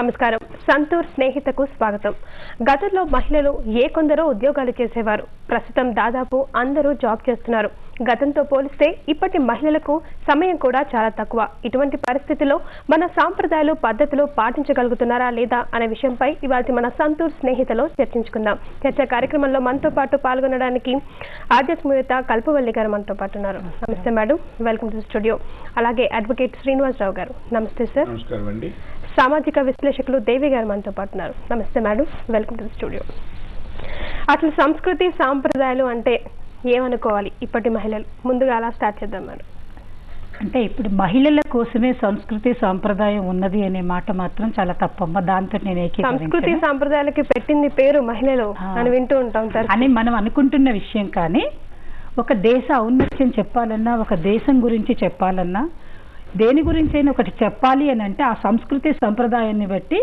నమస్కారం. సంతూర్ స్నేహితకు స్వాగతం. గతంలో మహిళలు కొందరో ఉద్యోగాలు చేసేవారు. ప్రస్తుతం దాదాపు అందరూ జాబ్ చేస్తున్నారు. గతంతో పోలిస్తే ఇప్పటి మహిళలకు సమయం కూడా చాలా తక్కువ. ఇటువంటి పరిస్థితుల్లో మన సాంప్రదాయాలు పద్ధతులు పాటించగలుగుతున్నారా లేదా అనే విషయంపై ఇవాళ మన సంతూర్ స్నేహితలో చర్చించుకుందాం. చర్చా కార్యక్రమంలో మనతో పాటు పాల్గొనడానికి ఆధ్యాత్మికవేత్త కల్పవల్లి గారు మనతో పాటు ఉన్నారు. నమస్తే మేడం, వెల్కమ్ టు స్టూడియో. అలాగే అడ్వకేట్ శ్రీనివాసరావు గారు. నమస్తే సార్. నమస్కారం అండి. సామాజిక విశ్లేషకులు దేవి గారు మనతో పాటు ఉన్నారు. నమస్తే మేడం, వెల్కమ్ టు స్టూడియో. అసలు సంస్కృతి సాంప్రదాయాలు అంటే ఏమనుకోవాలి ఇప్పటి మహిళలు? ముందుగా అలా స్టార్ట్ చేద్దాం మేడం. అంటే ఇప్పుడు మహిళల కోసమే సంస్కృతి సాంప్రదాయం ఉన్నది అనే మాట మాత్రం చాలా తప్పమ్మ. దాంతో నేను సంస్కృతి సాంప్రదాయాలకి పెట్టింది పేరు మహిళలు అని వింటూ ఉంటాం సార్ అని మనం అనుకుంటున్న విషయం. కానీ ఒక దేశ ఔన్నత్యం చెప్పాలన్నా, ఒక దేశం గురించి చెప్పాలన్నా, దేని గురించి అయినా ఒకటి చెప్పాలి అని అంటే ఆ సంస్కృతి సంప్రదాయాన్ని బట్టి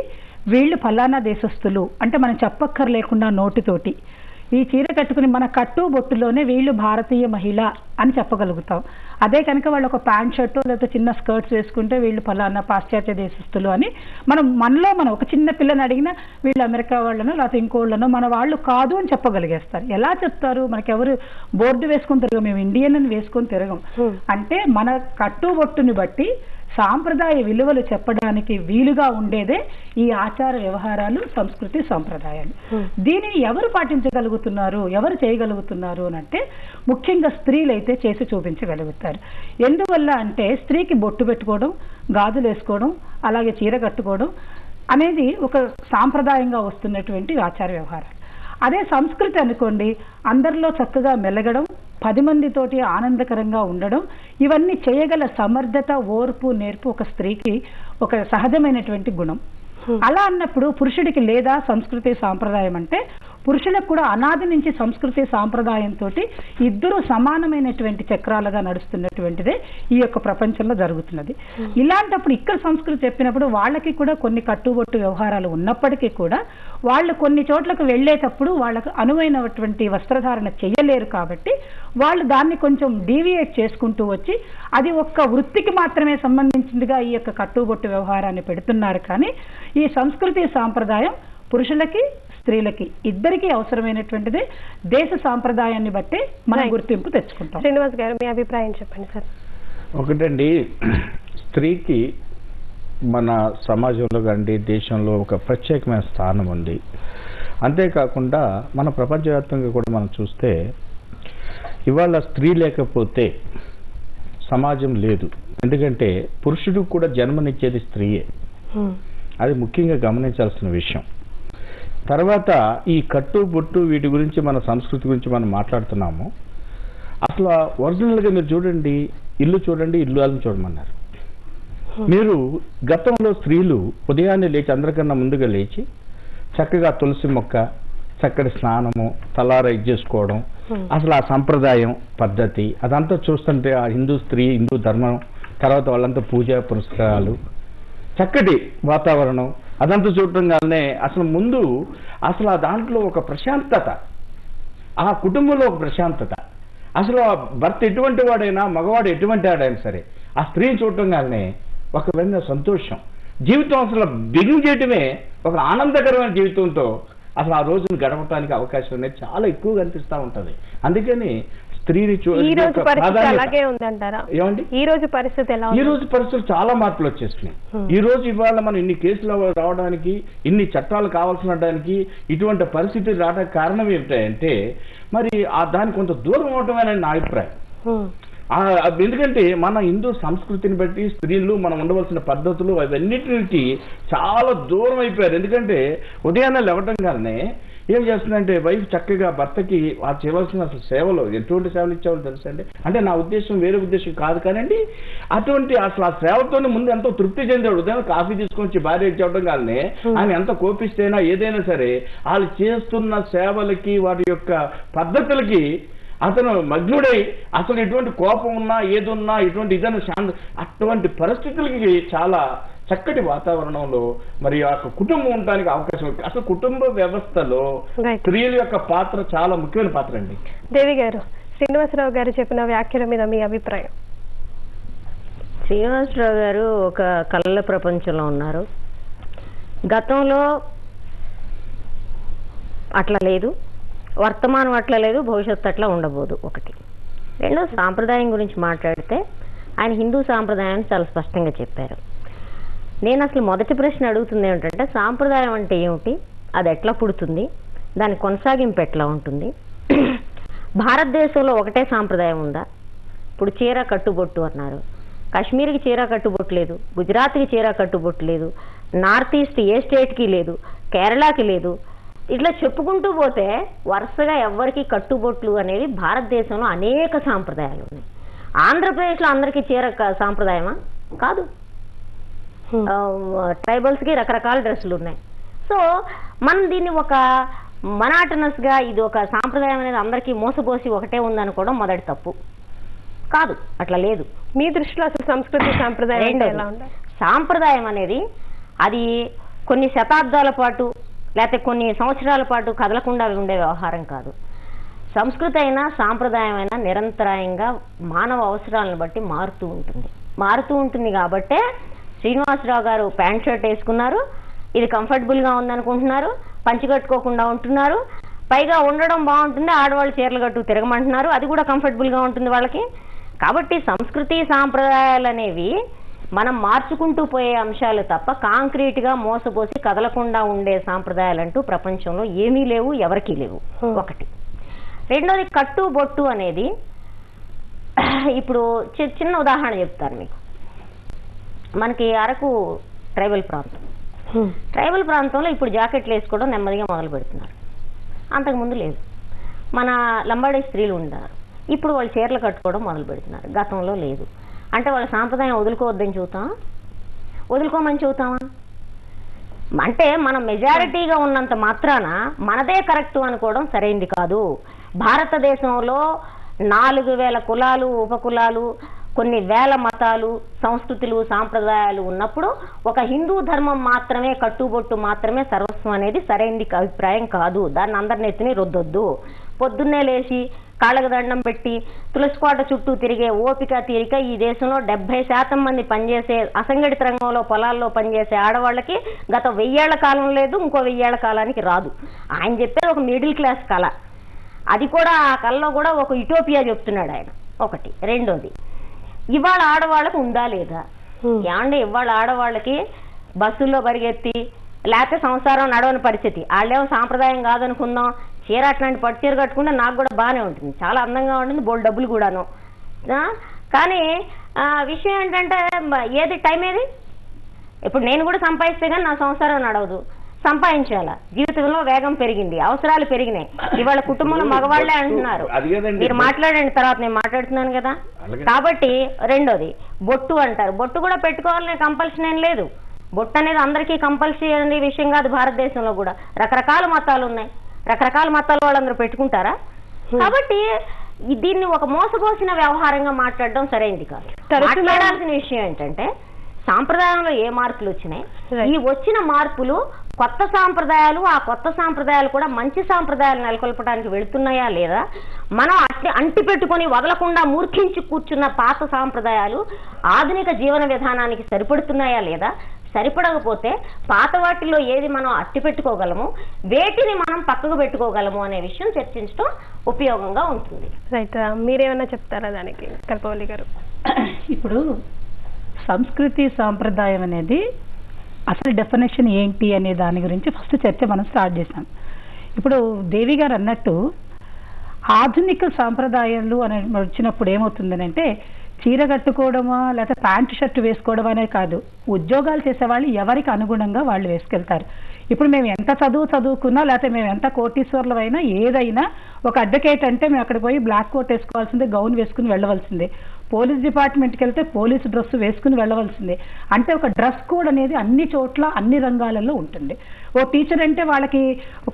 వీళ్ళు ఫలానా దేశస్తులు అంటే మనం చెప్పక్కర్లేకుండా నోటితోటి ఈ చీర కట్టుకుని మన కట్టు బొట్టులోనే వీళ్ళు భారతీయ మహిళ అని చెప్పగలుగుతాం. అదే కనుక వాళ్ళు ఒక ప్యాంట్ షర్టు లేకపోతే చిన్న స్కర్ట్స్ వేసుకుంటే వీళ్ళు ఫలానా పాశ్చాత్య దేశస్తులు అని మనలో ఒక చిన్న పిల్లని అడిగినా వీళ్ళు అమెరికా వాళ్ళనో లేకపోతే ఇంకోళ్ళనో మన వాళ్ళు కాదు అని చెప్పగలిగేస్తారు. ఎలా చెప్తారు? మనకెవరు బోర్డు వేసుకొని తిరగం, మేము ఇండియన్ అని వేసుకొని తిరగం. అంటే మన కట్టుబొట్టుని బట్టి సాంప్రదాయ విలువలు చెప్పడానికి వీలుగా ఉండేదే ఈ ఆచార వ్యవహారాలు, సంస్కృతి సాంప్రదాయాలు. దీనిని ఎవరు పాటించగలుగుతున్నారు, ఎవరు చేయగలుగుతున్నారు అని అంటే ముఖ్యంగా స్త్రీలు అయితే చేసి చూపించగలుగుతారు. ఎందువల్ల అంటే స్త్రీకి బొట్టు పెట్టుకోవడం, గాజులు వేసుకోవడం, అలాగే చీర కట్టుకోవడం అనేది ఒక సాంప్రదాయంగా వస్తున్నటువంటి ఆచార వ్యవహారాలు. అదే సంస్కృతి అనుకోండి, అందరిలో చక్కగా మెలగడం, 10 మందితోటి ఆనందకరంగా ఉండడం, ఇవన్నీ చేయగల సమర్థత, ఓర్పు, నేర్పు ఒక స్త్రీకి ఒక సహజమైనటువంటి గుణం. అలా అన్నప్పుడు పురుషుడికి లేదా సంస్కృతి సాంప్రదాయం అంటే పురుషులకు కూడా అనాది నుంచి సంస్కృతి సాంప్రదాయంతో ఇద్దరు సమానమైనటువంటి చక్రాలుగా నడుస్తున్నటువంటిదే ఈ యొక్క ప్రపంచంలో జరుగుతున్నది. ఇలాంటప్పుడు ఇక్కడ సంస్కృతి చెప్పినప్పుడు వాళ్ళకి కూడా కొన్ని కట్టుబొట్టు వ్యవహారాలు ఉన్నప్పటికీ కూడా వాళ్ళు కొన్ని చోట్లకు వెళ్ళేటప్పుడు వాళ్ళకు అనువైనటువంటి వస్త్రధారణ చెయ్యలేరు. కాబట్టి వాళ్ళు దాన్ని కొంచెం డీవియేట్ చేసుకుంటూ వచ్చి అది ఒక్క వృత్తికి మాత్రమే సంబంధించిందిగా ఈ యొక్క కట్టుబొట్టు వ్యవహారాన్ని పెడుతున్నారు. కానీ ఈ సంస్కృతి సాంప్రదాయం పురుషులకి స్త్రీలకి ఇద్దరికీ అవసరమైనటువంటిదే. దేశ సాంప్రదాయాన్ని బట్టే మనం గుర్తింపు తెచ్చుకుంటాం. శ్రీనివాస్ గారు, మీ అభిప్రాయం చెప్పండి సార్. ఒకటండి, స్త్రీకి మన సమాజంలో కానీ దేశంలో ఒక ప్రత్యేకమైన స్థానం ఉంది. అంతేకాకుండా మన ప్రపంచవ్యాప్తంగా కూడా మనం చూస్తే ఇవాళ స్త్రీ లేకపోతే సమాజం లేదు. ఎందుకంటే పురుషుడికి కూడా జన్మనిచ్చేది స్త్రీయే. అది ముఖ్యంగా గమనించాల్సిన విషయం. తర్వాత ఈ కట్టు బొట్టు వీటి గురించి, మన సంస్కృతి గురించి మనం మాట్లాడుతున్నాము. అసలు ఒరిజినల్గా మీరు చూడండి, ఇల్లు చూడండి, ఇల్లు వాళ్ళని చూడమన్నారు. మీరు గతంలో స్త్రీలు ఉదయాన్నే లేచి, అందరికన్నా ముందుగా లేచి చక్కగా తులసి మొక్క, చక్కటి స్నానము, తలార ఇచ్చేసుకోవడం, అసలు ఆ సంప్రదాయం పద్ధతి అదంతా చూస్తుంటే ఆ హిందూ స్త్రీ, హిందూ ధర్మం, తర్వాత వాళ్ళంతా పూజా పురస్కారాలు, చక్కటి వాతావరణం అదంతా చూడటంగానే అసలు ముందు అసలు ఆ దాంట్లో ఒక ప్రశాంతత, ఆ కుటుంబంలో ఒక ప్రశాంతత, అసలు ఆ భర్త ఎటువంటి వాడైనా, మగవాడు ఎటువంటి వాడైనా సరే ఆ స్త్రీని చూడటంగానే ఒక విధంగా సంతోషం, జీవితం అసలు బిగిన్ చేయటమే ఒక ఆనందకరమైన జీవితంతో అసలు ఆ రోజును గడపడానికి అవకాశం అనేది చాలా ఎక్కువగా అనిపిస్తూ ఉంటుంది. అందుకని స్త్రీని ఈ రోజు పరిస్థితులు చాలా మార్పులు వచ్చేస్తున్నాయి. ఈ రోజు ఇవాళ మనం ఇన్ని కేసులు రావడానికి, ఇన్ని చట్టాలు కావాల్సినడానికి, ఇటువంటి పరిస్థితులు రావడానికి కారణం ఏమిటంటే మరి దానికి కొంత దూరం అవటమేనని నా అభిప్రాయం. ఎందుకంటే మన హిందూ సంస్కృతిని బట్టి స్త్రీలు మనం ఉండవలసిన పద్ధతులు అవన్నిటికి చాలా దూరం అయిపోయారు. ఎందుకంటే ఉదయాన్నే లేవటంగానే ఏం చేస్తుందంటే వైఫ్ చక్కగా భర్తకి ఆ చేయవలసిన అసలు సేవలు, ఎటువంటి సేవలు ఇచ్చేవాళ్ళు తెలుసండి. అంటే నా ఉద్దేశం వేరే ఉద్దేశం కాదు కానండి, అటువంటి అసలు ఆ సేవతోనే ముందు ఎంతో తృప్తి చెందాడు. ఉదయం కాఫీ తీసుకొచ్చి భార్య ఇచ్చేవడం కానీ ఆయన ఎంత కోపిస్తేనా ఏదైనా సరే వాళ్ళు చేస్తున్న సేవలకి, వాటి యొక్క పద్ధతులకి అతను మగ్నుడై అసలు ఎటువంటి కోపం ఉన్నా, ఏదున్నా, ఎటువంటి ఇదన్నా శాంతి, అటువంటి పరిస్థితులకి చాలా చక్కటి వాతావరణంలో మరి ఆ కుటుంబం ఉండడానికి అవకాశం. అసలు కుటుంబ వ్యవస్థలో స్త్రీల యొక్క పాత్ర చాలా ముఖ్యమైన పాత్ర అండి. దేవి గారు, శ్రీనివాసరావు గారు చెప్పిన వ్యాఖ్యల మీద మీ అభిప్రాయం? శ్రీనివాసరావు గారు ఒక కళల ప్రపంచంలో ఉన్నారు. గతంలో అట్లా లేదు, వర్తమానం అట్లా లేదు, భవిష్యత్తు అట్లా ఉండబోదు. ఒకటి. రెండో, సాంప్రదాయం గురించి మాట్లాడితే ఆయన హిందూ సాంప్రదాయాన్ని చాలా స్పష్టంగా చెప్పారు. నేను అసలు మొదటి ప్రశ్న అడుగుతుంది ఏమిటంటే, సాంప్రదాయం అంటే ఏమిటి, అది ఎట్లా పుడుతుంది, దాని కొనసాగింపు ఎట్లా ఉంటుంది? భారతదేశంలో ఒకటే సాంప్రదాయం ఉందా? ఇప్పుడు చీర కట్టుబొట్టు అన్నారు, కాశ్మీర్కి చీర కట్టుబొట్టు లేదు, గుజరాత్కి చీర కట్టుబొట్టు లేదు, నార్త్ ఈస్ట్ ఏ స్టేట్కి లేదు, కేరళకి లేదు. ఇట్లా చెప్పుకుంటూ పోతే వరుసగా ఎవరికి కట్టుబొట్లు అనేవి భారతదేశంలో అనేక సాంప్రదాయాలు ఉన్నాయి. ఆంధ్రప్రదేశ్లో అందరికీ చీర సాంప్రదాయమా? కాదు. ట్రైబల్స్కి రకరకాల డ్రెస్సులు ఉన్నాయి. సో మనం దీన్ని ఒక మనాటనస్గా ఇది ఒక సాంప్రదాయం అనేది అందరికీ మోసపోసి ఒకటే ఉందనుకోవడం మొదటి తప్పు. కాదు, అట్లా లేదు. మీ దృష్టిలో అసలు సంస్కృతి సాంప్రదాయం ఎలా ఉండాలి? సాంప్రదాయం అనేది అది కొన్ని శతాబ్దాల పాటు లేకపోతే కొన్ని సంవత్సరాల పాటు కదలకుండా ఉండే వ్యవహారం కాదు. సంస్కృతి అయినా సాంప్రదాయం అయినా నిరంతరాయంగా మానవ అవసరాలను బట్టి మారుతూ ఉంటుంది. కాబట్టే శ్రీనివాసరావు గారు ప్యాంట్ షర్ట్ వేసుకున్నారు, ఇది కంఫర్టబుల్గా ఉందనుకుంటున్నారు, పంచి కట్టుకోకుండా ఉంటున్నారు, పైగా ఉండడం బాగుంటుంది, ఆడవాళ్ళు చీరలు కట్టు తిరగమంటున్నారు, అది కూడా కంఫర్టబుల్గా ఉంటుంది వాళ్ళకి. కాబట్టి సంస్కృతి సాంప్రదాయాలు అనేవి మనం మార్చుకుంటూ పోయే అంశాలు తప్ప కాంక్రీట్గా మోసపోసి కదలకుండా ఉండే సాంప్రదాయాలు అంటూ ప్రపంచంలో ఏమీ లేవు, ఎవరికీ లేవు. ఒకటి. రెండోది, కట్టు బొట్టు అనేది ఇప్పుడు చిన్న ఉదాహరణ చెప్తాను మీకు. మనకి అరకు ట్రైబల్ ప్రాంతంలో ఇప్పుడు జాకెట్లు వేసుకోవడం నెమ్మదిగా మొదలు పెడుతున్నారు. అంతకుముందు లేదు. మన లంబాడీ స్త్రీలు ఉన్నారు, ఇప్పుడు వాళ్ళు చీరలు కట్టుకోవడం మొదలు పెడుతున్నారు. గతంలో లేదు. అంటే వాళ్ళ సాంప్రదాయం వదులుకోవద్దని వదులుకోమని చెబుతామా? అంటే మనం మెజారిటీగా ఉన్నంత మాత్రాన మనదే కరెక్ట్ అనుకోవడం సరైంది కాదు. భారతదేశంలో 4000 కులాలు, ఉపకులాలు, కొన్ని వేల మతాలు, సంస్కృతులు, సాంప్రదాయాలు ఉన్నప్పుడు ఒక హిందూ ధర్మం మాత్రమే, కట్టుబొట్టు మాత్రమే సర్వస్వం అనేది సరైంది అభిప్రాయం కాదు. దాన్ని అందరి నెత్తిని రుద్దొద్దు. పొద్దున్నే లేచి కాళ్ళకు దండం పెట్టి తులసికోట చుట్టూ తిరిగే ఓపిక తీరిక ఈ దేశంలో 70% మంది పనిచేసే అసంఘటిత రంగంలో పొలాల్లో పనిచేసే ఆడవాళ్ళకి గత 1000 ఏళ్ల కాలం లేదు, ఇంకో 1000 ఏళ్ల కాలానికి రాదు. ఆయన చెప్పేది ఒక మిడిల్ క్లాస్ కళ. అది కూడా ఆ కళలో కూడా ఒక యుటోపియా చెప్తున్నాడు ఆయన. ఒకటి. రెండోది, ఇవాళ ఆడవాళ్ళకు ఉందా లేదా? ఏమంటే ఇవాళ ఆడవాళ్ళకి బస్సుల్లో పరిగెత్తి లేకపోతే సంసారం నడవని పరిస్థితి. వాళ్ళేమో సాంప్రదాయం కాదనుకుందాం, చీర అట్లాంటి పట్టు చీర కట్టుకుంటే నాకు కూడా బాగానే ఉంటుంది, చాలా అందంగా ఉంటుంది, బోల్డ్ డబ్బులు కూడాను. కానీ విషయం ఏంటంటే ఏది టైం ఏది? ఇప్పుడు నేను కూడా సంపాదిస్తే కానీ నా సంసారం నడవదు. సంపాదించాలా? జీవితంలో వేగం పెరిగింది, అవసరాలు పెరిగినాయి. ఇవాళ కుటుంబంలో మగవాళ్లే అంటున్నారు. మీరు మాట్లాడండి, తర్వాత నేను మాట్లాడుతున్నాను కదా. కాబట్టి రెండోది, బొట్టు అంటారు. బొట్టు కూడా పెట్టుకోవాలనే కంపల్షన్ ఏం లేదు. బొట్టు అనేది అందరికీ కంపల్సరీ అనే విషయం కాదు. భారతదేశంలో కూడా రకరకాల మతాలు ఉన్నాయి, రకరకాల మతాల వాళ్ళందరూ పెట్టుకుంటారా? కాబట్టి దీన్ని ఒక మోసపోసిన వ్యవహారంగా మాట్లాడడం సరైంది కాదు. మాట్లాడాల్సిన విషయం ఏంటంటే, సాంప్రదాయంలో ఏ మార్పులు వచ్చినాయి, ఈ వచ్చిన మార్పులు కొత్త సాంప్రదాయాలు, ఆ కొత్త సాంప్రదాయాలు కూడా మంచి సాంప్రదాయాలు నెలకొల్పడానికి వెళుతున్నాయా లేదా, మనం అంటి పెట్టుకొని వదలకుండా మూర్ఖించి కూర్చున్న పాత సాంప్రదాయాలు ఆధునిక జీవన విధానానికి సరిపడుతున్నాయా లేదా, సరిపడకపోతే పాత వాటిల్లో ఏది మనం అట్టి పెట్టుకోగలము, వేటిని మనం పక్కకు పెట్టుకోగలము అనే విషయం చర్చించడం ఉపయోగంగా ఉంటుంది. రైట్. మీరేమన్నా చెప్తారా దానికి కల్పవల్లి గారు? ఇప్పుడు సంస్కృతి సాంప్రదాయం అనేది అసలు డెఫినేషన్ ఏంటి అనే దాని గురించి ఫస్ట్ చర్చ మనం స్టార్ట్ చేసాం. ఇప్పుడు దేవి గారు అన్నట్టు ఆధునిక సాంప్రదాయాలు అని వచ్చినప్పుడు ఏమవుతుందని అంటే, చీర కట్టుకోవడమా లేకపోతే ప్యాంటు షర్ట్ వేసుకోవడం అనేది కాదు, ఉద్యోగాలు చేసేవాళ్ళు ఎవరికి అనుగుణంగా వాళ్ళు వేసుకెళ్తారు. ఇప్పుడు మేము ఎంత చదువుకున్నా లేకపోతే మేము ఎంత కోటీశ్వర్లమైనా ఏదైనా ఒక అడ్వకేట్ అంటే మేము అక్కడ పోయి బ్లాక్ కోట్ వేసుకోవాల్సిందే, గౌన్ వేసుకుని వెళ్ళవలసిందే. పోలీస్ డిపార్ట్మెంట్కి వెళ్తే పోలీసు డ్రెస్ వేసుకుని వెళ్ళవలసిందే. అంటే ఒక డ్రెస్ కోడ్ అనేది అన్ని చోట్ల అన్ని రంగాలలో ఉంటుంది. ఓ టీచర్ అంటే వాళ్ళకి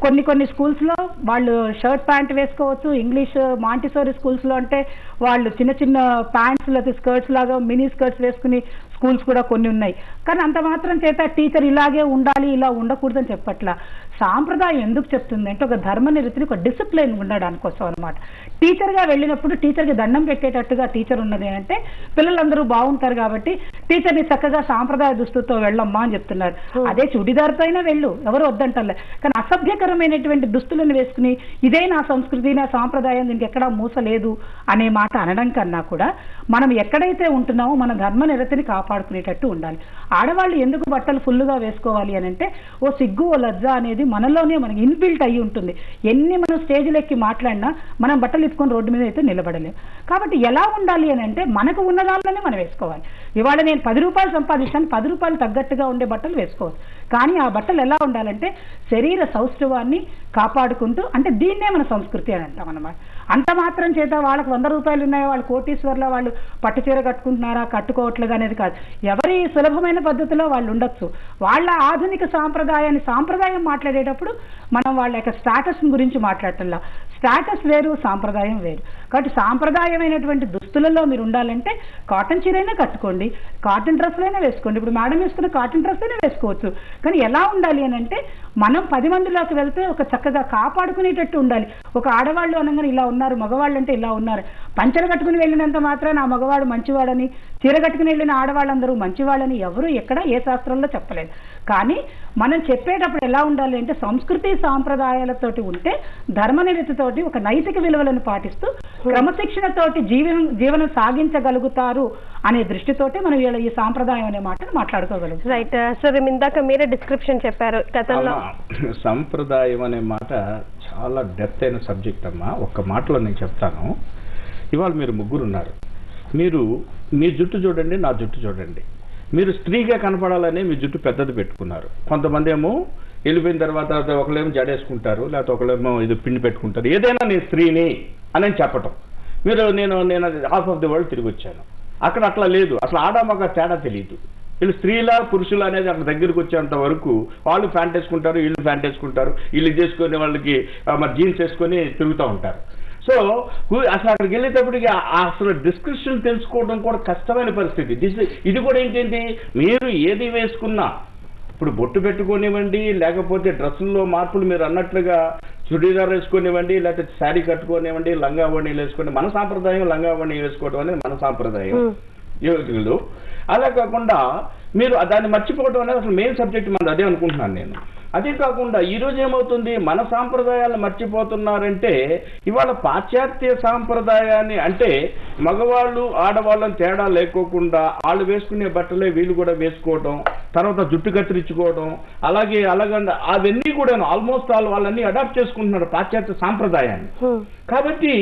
కొన్ని స్కూల్స్లో వాళ్ళు షర్ట్ ప్యాంట్ వేసుకోవచ్చు. ఇంగ్లీష్ మాంటిసోరీ స్కూల్స్లో అంటే వాళ్ళు చిన్న చిన్న ప్యాంట్స్ లేకపోతే స్కర్ట్స్ లాగా మినీ స్కర్ట్స్ వేసుకుని స్కూల్స్ కూడా కొన్ని ఉన్నాయి. కానీ అంత మాత్రం చేత టీచర్ ఇలాగే ఉండాలి, ఇలా ఉండకూడదని చెప్పట్లా. సాంప్రదాయం ఎందుకు చెప్తుంది అంటే ఒక ధర్మనిరతిని, ఒక డిసిప్లిన్ ఉండడానికి కోసం అనమాట. టీచర్గా వెళ్ళినప్పుడు టీచర్కి దండం పెట్టేటట్టుగా టీచర్ ఉన్నది అంటే పిల్లలందరూ బాగుంటారు కాబట్టి టీచర్ని చక్కగా సాంప్రదాయ దుస్తులతో వెళ్ళమ్మా అని చెప్తున్నారు. అదే చుడిదార్తో అయినా వెళ్ళు, ఎవరు వద్దంటారులే. కానీ అసభ్యకరమైనటువంటి దుస్తులను వేసుకుని ఇదే నా సంస్కృతి, నా సాంప్రదాయం, దీనికి ఎక్కడా మూసలేదు అనే మాట అనడం కన్నా కూడా మనం ఎక్కడైతే ఉంటున్నామో మన ధర్మనిరతిని కాపాడుకునేటట్టు ఉండాలి. ఆడవాళ్ళు ఎందుకు బట్టలు ఫుల్గా వేసుకోవాలి అని అంటే ఓ సిగ్గు, ఓ లజ్జ అనేది మనలోనే మనకి ఇన్బిల్ట్ అయ్యి ఉంటుంది. ఎన్ని మనం స్టేజ్లు ఎక్కి మాట్లాడినా మనం బట్టలు ఇప్పుకొని రోడ్డు మీద అయితే నిలబడలేము. కాబట్టి ఎలా ఉండాలి అని అంటే మనకు ఉన్న దానిలోనే మనం వేసుకోవాలి. ఇవాళ నేను 10 రూపాయలు సంపాదించాను, 10 రూపాయలు తగ్గట్టుగా ఉండే బట్టలు వేసుకోవాలి. కానీ ఆ బట్టలు ఎలా ఉండాలంటే శరీర సౌష్ఠవాన్ని కాపాడుకుంటూ, అంటే దీన్నే మన సంస్కృతి అని అంటాం అన్నమాట. అంత మాత్రం చేత వాళ్ళకి 100 రూపాయలు ఉన్నాయో, వాళ్ళు కోటీశ్వర్ల, వాళ్ళు పట్టు చీర కట్టుకుంటున్నారా కట్టుకోవట్లేదు అనేది కాదు. ఎవరి సులభమైన పద్ధతిలో వాళ్ళు ఉండొచ్చు. వాళ్ళ ఆధునిక సాంప్రదాయం మాట్లాడేటప్పుడు మనం వాళ్ళ యొక్క స్టాటస్ గురించి మాట్లాడటంలా. స్టాటస్ వేరు, సాంప్రదాయం వేరు. కాబట్టి సాంప్రదాయమైనటువంటి దుస్తులలో మీరు ఉండాలంటే కాటన్ చీరైనా కట్టుకోండి, కాటన్ డ్రెస్లైనా వేసుకోండి. ఇప్పుడు మేడం వేసుకున్న కాటన్ డ్రెస్ అయినా వేసుకోవచ్చు. కానీ ఎలా ఉండాలి అని అంటే మనం 10 మందిలోకి వెళ్తే ఒక చక్కగా కాపాడుకునేటట్టు ఉండాలి. ఒక ఆడవాళ్ళు అనగానే ఇలా ఉన్నారు, మగవాళ్ళు అంటే ఇలా ఉన్నారు. పంచలు కట్టుకుని వెళ్ళినంత మాత్రాన ఆ మగవాడు మంచివాడని, చీర కట్టుకుని వెళ్ళిన ఆడవాళ్ళందరూ మంచివాళ్ళని ఎవరు ఎక్కడ ఏ శాస్త్రంలో చెప్పలేదు. కానీ మనం చెప్పేటప్పుడు ఎలా ఉండాలి అంటే సంస్కృతి సాంప్రదాయాలతోటి ఉంటే, ధర్మనిరతితోటి ఒక నైతిక విలువలను పాటిస్తూ క్రమశిక్షణతోటి జీవనం సాగించగలుగుతారు అనే దృష్టితోటి మనం ఈ సాంప్రదాయం అనే మాటను మాట్లాడుకోగలుగుతాం. రైట్ సార్, ఇందాక మీరే డిస్క్రిప్షన్ చెప్పారు గతంలో. సంప్రదాయం అనే మాట చాలా డెప్త్ అయిన సబ్జెక్ట్ అమ్మా. ఒక్క మాటలో నేను చెప్తాను. ఇవాళ మీరు ముగ్గురు ఉన్నారు. మీరు మీ జుట్టు చూడండి, నా జుట్టు చూడండి. మీరు స్త్రీగా కనపడాలని మీ జుట్టు పెద్దది పెట్టుకున్నారు. కొంతమంది ఏమో వెళ్ళిపోయిన తర్వాత ఒకళ్ళేమో జడేసుకుంటారు, లేకపోతే ఒకళ్ళేమో ఇది పిండి పెట్టుకుంటారు. ఏదైనా నేను స్త్రీని అని చెప్పటం. నేను హాఫ్ ఆఫ్ ది వరల్డ్ తిరిగి వచ్చాను. అక్కడ అట్లా లేదు. అసలు ఆడమగ తేడా తెలియదు. వీళ్ళు స్త్రీల పురుషులు అనేది అక్కడ దగ్గరికి వచ్చేంత వరకు వాళ్ళు ప్యాంట్ వేసుకుంటారు, వీళ్ళు ప్యాంట్ వేసుకుంటారు, వీళ్ళు చేసుకునే వాళ్ళకి మరి జీన్స్ వేసుకొని తిరుగుతూ ఉంటారు. సో అసలు అక్కడికి వెళ్ళేటప్పటికి అసలు డిస్క్రిప్షన్ తెలుసుకోవడం కూడా కష్టమైన పరిస్థితి. ఇది కూడా ఏంటంటే మీరు ఏది వేసుకున్నా, ఇప్పుడు బొట్టు పెట్టుకోనివ్వండి, లేకపోతే డ్రెస్సుల్లో మార్పులు మీరు అన్నట్లుగా చుడీదార్ వేసుకొనివ్వండి, లేకపోతే శారీ కట్టుకోనివ్వండి, లంగా ఓణీలు వేసుకోండి. మన సాంప్రదాయం లంగా ఓణీ వేసుకోవడం అనేది మన సాంప్రదాయం యువకులు. అలా కాకుండా మీరు దాన్ని మర్చిపోవడం అనేది అసలు మెయిన్ సబ్జెక్ట్ మనది అదే అనుకుంటున్నాను నేను. అదే కాకుండా ఈరోజు ఏమవుతుంది, మన సాంప్రదాయాలను మర్చిపోతున్నారంటే ఇవాళ పాశ్చాత్య సాంప్రదాయాన్ని అంటే మగవాళ్ళు ఆడవాళ్ళని తేడా లేకోకుండా వాళ్ళు వేసుకునే బట్టలే వీళ్ళు కూడా వేసుకోవడం, తర్వాత జుట్టు కత్తిరించుకోవడం, అలాగే అవన్నీ కూడా ఆల్మోస్ట్ వాళ్ళన్నీ అడాప్ట్ చేసుకుంటున్నారు పాశ్చాత్య సాంప్రదాయాన్ని. కాబట్టి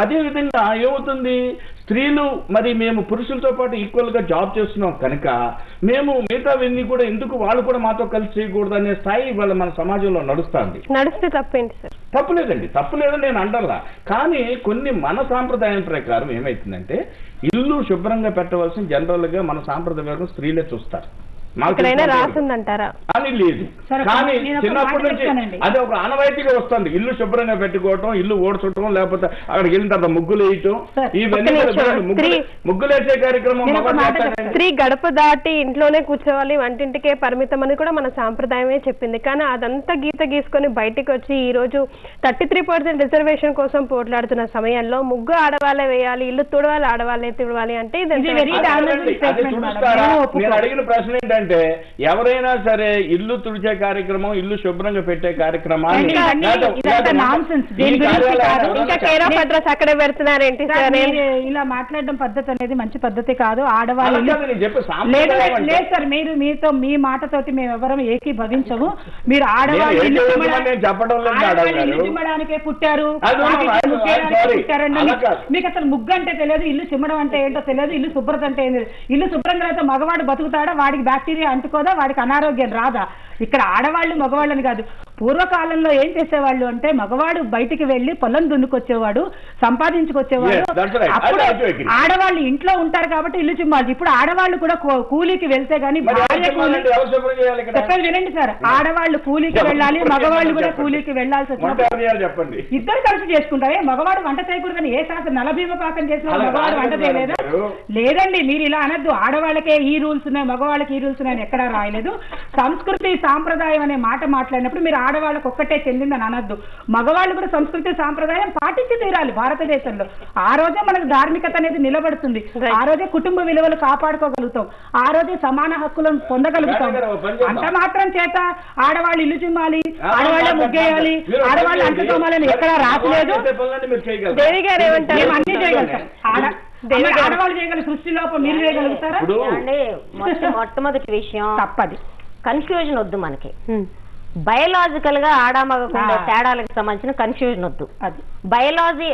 అదే విధంగా ఏమవుతుంది, స్త్రీలు మరి మేము పురుషులతో పాటు ఈక్వల్గా జాబ్ చేస్తున్నాం కనుక మేము మిగతావన్నీ కూడా ఎందుకు వాళ్ళు కూడా మాతో కలిసి చేయకూడదు అనే స్థాయి ఇవాళ మన సమాజంలో నడుస్తుంది. నడిస్తే తప్పేంటి సార్? తప్పులేదండి, తప్పులేదని నేను అంటలా. కానీ కొన్ని మన సాంప్రదాయం ప్రకారం ఏమైతుందంటే ఇల్లు శుభ్రంగా పెట్టవలసిన జనరల్గా మన సాంప్రదాయం స్త్రీలే చూస్తారు. రాసిందంటారా అని లేదు. కానీ చిన్నప్పటి నుంచి అది ఒక ఆనవాయితీగా వస్తుంది. ఇల్లు శుభ్రంగా పెట్టుకోవటం, ఇల్లు ఓడ్చడం, లేకపోతే అక్కడికి వెళ్ళిన తర్వాత ముగ్గులు వేయటం, ఇవన్నీ ముగ్గులు వేసే కార్యక్రమం. స్త్రీ గడప దాటి ఇంట్లోనే కూర్చోవాలి, వంటింటికే పరిమితం అని కూడా మన సాంప్రదాయమే చెప్పింది. కానీ అదంతా గీత గీసుకొని బయటికి వచ్చి ఈ రోజు 33% రిజర్వేషన్ కోసం పోట్లాడుతున్న సమయంలో ముగ్గు ఆడవాళ్ళే వేయాలి, ఇల్లు తుడవాలి ఆడవాళ్ళే తుడవాలి అంటే నేను అడిగిన ప్రశ్న ఏంటంటే ఎవరైనా సరే ఇల్లు తుడిచే కార్యక్రమం, ఇల్లు శుభ్రంగా పెట్టే కార్యక్రమాన్ని అక్కడే పెడుతున్నారేంటి సార్? ఇలా మాట్లాడడం పద్ధతి అనేది మంచి పద్ధతి కాదు. ఆడవాళ్ళు లేదు సార్, మీతో మీ మాటతోటి మేము ఎవరం ఏకీభవించము. మీరు ఆడవాళ్ళు ఇల్లు చిమ్మడానికే పుట్టారు, మీకు అసలు ముగ్గు అంటే తెలియదు, ఇల్లు చిమ్మడం అంటే ఏంటో తెలియదు, ఇల్లు శుభ్రత అంటే ఏంటి. ఇల్లు శుభ్రంగా అయితే మగవాడు బతుకుతాడా, వాడికి బ్యాక్టీరియా అంటుకోదా, వాడికి అనారోగ్యం రాదా? ఇక్కడ ఆడవాళ్ళు మగవాళ్ళని కాదు. పూర్వకాలంలో ఏం చేసేవాళ్ళు అంటే మగవాడు బయటికి వెళ్లి పొలం దున్నుకొచ్చేవాడు, సంపాదించుకొచ్చేవాడు. అప్పుడు ఆడవాళ్ళు ఇంట్లో ఉంటారు కాబట్టి ఇల్లు చిమ్మాలి. ఇప్పుడు ఆడవాళ్ళు కూడా కూలీకి వెళ్తే గానీ చెప్పేది వినండి సార్, ఆడవాళ్ళు కూలీకి వెళ్ళాలి, మగవాళ్ళు కూడా కూలీకి వెళ్లాల్సి వచ్చింది. ఇద్దరు కలిసి చేసుకుంటారే. మగవాడు వంట చేయకూడదని ఏ శాస్త్రం నలభీమ పాకం చేసిన మగవాడు వంట చేయలేదా? లేదండి, మీరు ఇలా అనద్దు. ఆడవాళ్ళకే ఈ రూల్స్ ఉన్నాయి, మగవాళ్ళకి ఈ రూల్స్ ఉన్నాయని ఎక్కడా రాయలేదు. సంస్కృతి సాంప్రదాయం అనే మాట మాట్లాడినప్పుడు మీరు ఆడవాళ్ళకు ఒక్కటే చెందిందని అనొద్దు. మగవాళ్ళు కూడా సంస్కృతి సాంప్రదాయం పాటించి తీరాలి భారతదేశంలో. ఆ రోజే మనకు ధార్మికత అనేది నిలబడుతుంది, ఆ రోజే కుటుంబ విలువలు కాపాడుకోగలుగుతాం, ఆ రోజే సమాన హక్కులను పొందగలుగుతాం. అంత మాత్రం చేత ఆడవాళ్ళు ఇల్లు చిమ్మాలి, ఆడవాళ్ళే ముగ్గేయాలి, ఆడవాళ్ళు అంట తోమాలని ఎక్కడా రాసలేదు. దేవి గారు ఏమంటారు? అన్ని చేయగలుగుతాం. ఆడవాళ్ళు చేయగల సృష్టి లోపం మీరు చేయగలుగుతారా? మొట్టమొదటి విషయం తప్పది, కన్ఫ్యూజన్ వద్దు మనకి. బయలాజికల్ గా ఆడామగకుండే తేడాలకు సంబంధించిన కన్ఫ్యూజన్ వద్దు. బయలాజీ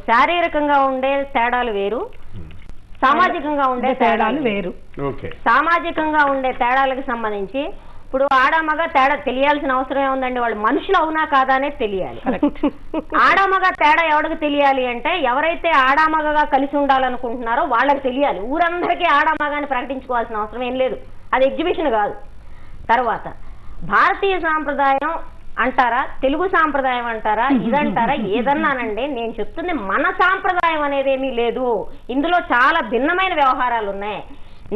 శారీరకంగా ఉండే తేడాలు వేరు, సామాజికంగా ఉండే తేడాలు వేరు. సామాజికంగా ఉండే తేడాలకు సంబంధించి ఇప్పుడు ఆడామగ తేడా తెలియాల్సిన అవసరం ఏముందండి? వాళ్ళు మనుషులు అవునా కాదా అనేది తెలియాలి. ఆడామగ తేడా ఎవరికి తెలియాలి అంటే ఎవరైతే ఆడామగగా కలిసి ఉండాలనుకుంటున్నారో వాళ్ళకి తెలియాలి. ఊరందరికీ ఆడామగాని ప్రకటించుకోవాల్సిన అవసరం ఏం లేదు, అది ఎగ్జిబిషన్ కాదు. తర్వాత భారతీయ సాంప్రదాయం అంటారా, తెలుగు సాంప్రదాయం అంటారా, ఇదంటారా, ఏదన్నానండి, నేను చెప్తుంది మన సాంప్రదాయం అనేది ఏమీ లేదు. ఇందులో చాలా భిన్నమైన వ్యవహారాలు ఉన్నాయి.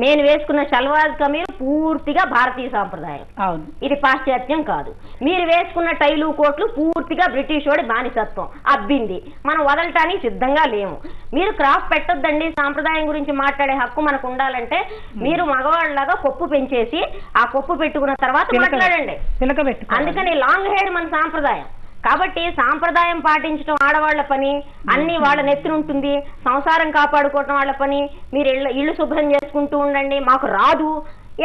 నేను వేసుకున్న షల్వార్ కమీజ్ పూర్తిగా భారతీయ సాంప్రదాయం, ఇది పాశ్చాత్యం కాదు. మీరు వేసుకున్న టైలు కోట్లు పూర్తిగా బ్రిటిష్ వాడి బానిసత్వం, అబ్బింది. మనం వదలటానికి సిద్ధంగా లేము. మీరు క్రాఫ్ పెట్టొద్దండి. సాంప్రదాయం గురించి మాట్లాడే హక్కు మనకు ఉండాలంటే మీరు మగవాళ్ళలాగా కొప్పు పెంచేసి ఆ కొప్పు పెట్టుకున్న తర్వాత మాట్లాడండి. అందుకని లాంగ్ హెయిర్ మన సాంప్రదాయం. కాబట్టి సాంప్రదాయం పాటించడం ఆడవాళ్ల పని, అన్ని వాళ్ళ నెత్తిన ఉంటుంది. సంసారం కాపాడుకోవటం వాళ్ళ పని. మీరు ఇళ్ళు శుభ్రం చేసుకుంటూ ఉండండి, మాకు రాదు.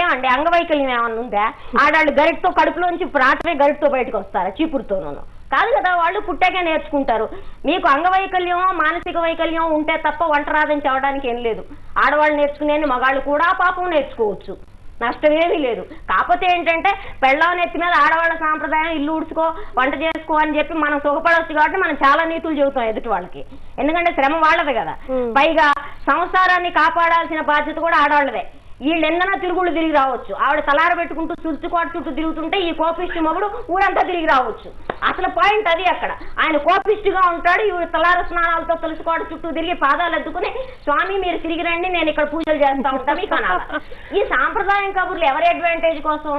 ఏమండి అంగవైకల్యం ఏమన్నా ఉందా? ఆడాళ్ళు గరిటతో కడుపులోంచి రాత్రే గరిటతో బయటకు వస్తారా? చీపురుతోనూ కాదు కదా, వాళ్ళు పుట్టాకే నేర్చుకుంటారు. మీకు అంగవైకల్యం మానసిక వైకల్యం ఉంటే తప్ప వంట రాదని చెప్పడానికి ఏం లేదు. ఆడవాళ్ళు నేర్చుకునేది మగాళ్ళు కూడా పాపం నేర్చుకోవచ్చు, నష్టమేమీ లేదు. కాకపోతే ఏంటంటే పెళ్ళాం నెత్తి మీద ఆడవాళ్ళ సాంప్రదాయం ఇల్లు ఉడుచుకో వంట చేసుకో అని చెప్పి మనం సుఖపడవచ్చు కాబట్టి మనం చాలా నీతులు చెబుతాం ఎదుటి వాళ్ళకి. ఎందుకంటే శ్రమ వాళ్ళదే కదా. పైగా సంసారాన్ని కాపాడాల్సిన బాధ్యత కూడా ఆడవాళ్ళదే. వీళ్ళు ఎన్నైనా తిరుగుళ్ళు తిరిగి రావచ్చు. ఆవిడ తలార పెట్టుకుంటూ చుట్టుకోట చుట్టూ తిరుగుతుంటే ఈ కోపిష్టి మొగుడు ఊరంతా తిరిగి రావచ్చు. అసలు పాయింట్ అది. అక్కడ ఆయన కోపిష్టిగా ఉంటాడు, ఈవిడ తలార స్నానాలతో తులసికోట చుట్టూ తిరిగి పాదాలు అద్దుకుని స్వామి మీరు తిరిగి రండి, నేను ఇక్కడ పూజలు చేస్తా ఉంటా మీకు అనాలి. ఈ సాంప్రదాయం కబుర్లు ఎవరి అడ్వాంటేజ్ కోసం?